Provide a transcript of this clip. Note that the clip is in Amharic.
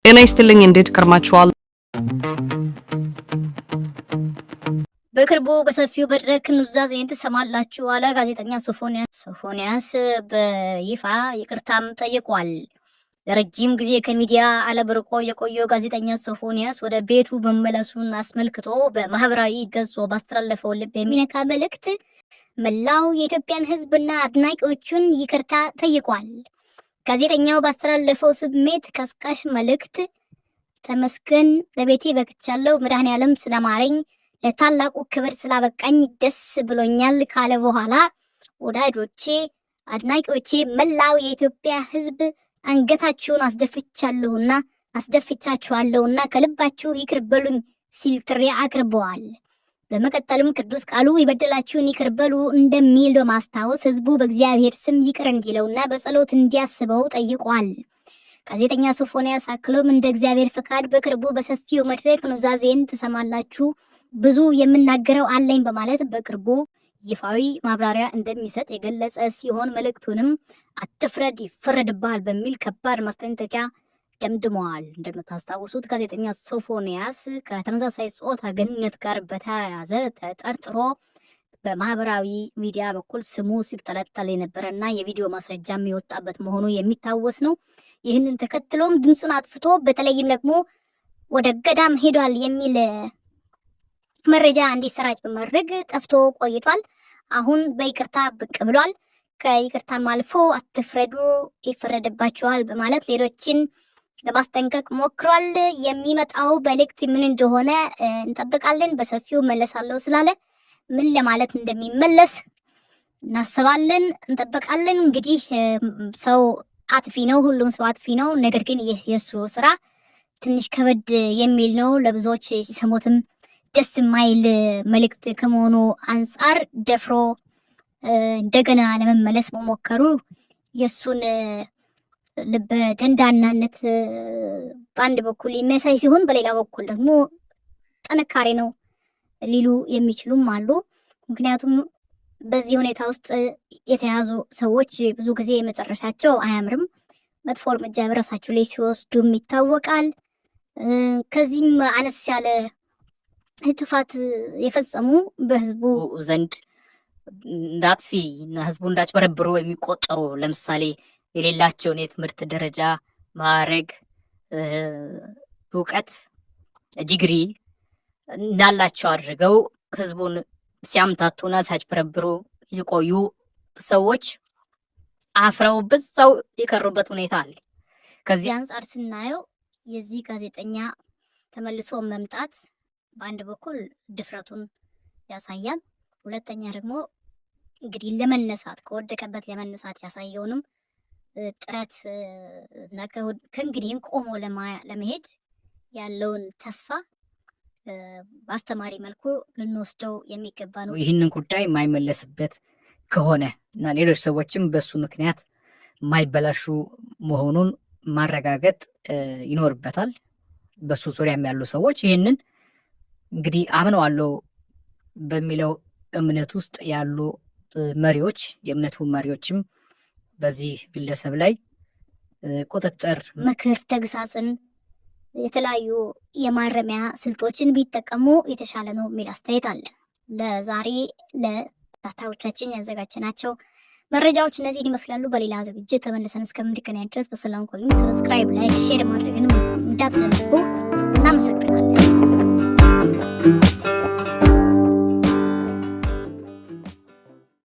ጤና ይስጥልኝ እንዴት ከርማችኋል? በቅርቡ በሰፊው መድረክ ኑዛዜን ትሰማላችሁ አለ ጋዜጠኛ ሶፎንያስ በይፋ ይቅርታም ጠይቋል። ለረጅም ጊዜ ከሚዲያ አለብርቆ የቆየው ጋዜጠኛ ሶፎንያስ ወደ ቤቱ መመለሱን አስመልክቶ በማህበራዊ ገጹ ባስተላለፈው ልብ የሚነካ መልእክት መላው የኢትዮጵያን ሕዝብና አድናቂዎቹን ይቅርታ ጠይቋል። ጋዜጠኛው ባስተላለፈው ስሜት ቀስቃሽ መልእክት ተመስገን ለቤቴ በቅቻለሁ፣ መድኃኔዓለም ስለማረኝ፣ ለታላቁ ክብር ስላበቃኝ ደስ ብሎኛል ካለ በኋላ ወዳጆቼ፣ አድናቂዎቼ፣ መላው የኢትዮጵያ ሕዝብ አንገታችሁን አስደፍቻችኋለሁና ከልባችሁ ይቅር በሉኝ ሲል ጥሪ አቅርበዋል። በመቀጠልም ቅዱስ ቃሉ ይበደላችሁን ይቅር በሉ እንደሚል በማስታወስ ህዝቡ በእግዚአብሔር ስም ይቅር እንዲለውና በጸሎት እንዲያስበው ጠይቋል። ጋዜጠኛ ሶፎንያስ አክሎም እንደ እግዚአብሔር ፈቃድ በቅርቡ በሰፊው መድረክ ኑዛዜን ትሰማላችሁ፣ ብዙ የምናገረው አለኝ በማለት በቅርቡ ይፋዊ ማብራሪያ እንደሚሰጥ የገለጸ ሲሆን መልእክቱንም አትፍረድ ይፈረድብሃል በሚል ከባድ ማስጠንቀቂያ ደምድመዋል። እንደምታስታውሱት ጋዜጠኛ ሶፎንያስ ከተመሳሳይ ጾታ ግንኙነት ጋር በተያያዘ ተጠርጥሮ በማህበራዊ ሚዲያ በኩል ስሙ ሲጠለጠል የነበረና የቪዲዮ ማስረጃም የወጣበት መሆኑ የሚታወስ ነው። ይህንን ተከትሎም ድምፁን አጥፍቶ በተለይም ደግሞ ወደ ገዳም ሄዷል የሚል መረጃ እንዲሰራጭ በማድረግ ጠፍቶ ቆይቷል። አሁን በይቅርታ ብቅ ብሏል። ከይቅርታም አልፎ አትፍረዱ ይፈረድባችኋል በማለት ሌሎችን ለማስጠንቀቅ ሞክሯል። የሚመጣው መልእክት ምን እንደሆነ እንጠብቃለን። በሰፊው መለሳለሁ ስላለ ምን ለማለት እንደሚመለስ እናስባለን፣ እንጠብቃለን። እንግዲህ ሰው አጥፊ ነው፣ ሁሉም ሰው አጥፊ ነው። ነገር ግን የሱ ስራ ትንሽ ከበድ የሚል ነው። ለብዙዎች ሲሰሙትም ደስ የማይል መልእክት ከመሆኑ አንጻር ደፍሮ እንደገና ለመመለስ መሞከሩ የሱን ልበ ደንዳናነት በአንድ በኩል የሚያሳይ ሲሆን በሌላ በኩል ደግሞ ጥንካሬ ነው ሊሉ የሚችሉም አሉ። ምክንያቱም በዚህ ሁኔታ ውስጥ የተያዙ ሰዎች ብዙ ጊዜ መጨረሻቸው አያምርም። መጥፎ እርምጃ በራሳቸው ላይ ሲወስዱም ይታወቃል። ከዚህም አነስ ያለ ጥፋት የፈጸሙ በህዝቡ ዘንድ እንዳጥፊ ህዝቡ እንዳጭበረብሩ የሚቆጠሩ ለምሳሌ የሌላቸውን የትምህርት ደረጃ ማዕረግ፣ እውቀት፣ ዲግሪ እንዳላቸው አድርገው ህዝቡን ሲያምታቱና ሲያጭበረብሩ የቆዩ ሰዎች አፍረው በዛው የቀሩበት ሁኔታ አለ። ከዚህ አንጻር ስናየው የዚህ ጋዜጠኛ ተመልሶ መምጣት በአንድ በኩል ድፍረቱን ያሳያል። ሁለተኛ ደግሞ እንግዲህ ለመነሳት ከወደቀበት ለመነሳት ያሳየውንም ጥረት እና ከእንግዲህም ቆሞ ለመሄድ ያለውን ተስፋ በአስተማሪ መልኩ ልንወስደው የሚገባ ነው። ይህንን ጉዳይ የማይመለስበት ከሆነ እና ሌሎች ሰዎችም በሱ ምክንያት የማይበላሹ መሆኑን ማረጋገጥ ይኖርበታል። በሱ ዙሪያም ያሉ ሰዎች ይህንን እንግዲህ አምነዋለሁ በሚለው እምነት ውስጥ ያሉ መሪዎች፣ የእምነቱ መሪዎችም በዚህ ግለሰብ ላይ ቁጥጥር፣ ምክር፣ ተግሳጽን የተለያዩ የማረሚያ ስልቶችን ቢጠቀሙ የተሻለ ነው የሚል አስተያየት አለን። ለዛሬ ለታታዎቻችን ያዘጋጀናቸው መረጃዎች እነዚህን ይመስላሉ። በሌላ ዝግጅት ተመልሰን እስከምንገናኝ ድረስ በሰላም ቆዩን። ሰብስክራይብ፣ ላይክ፣ ሼር ማድረግንም እንዳትዘነጉ። እናመሰግናለን።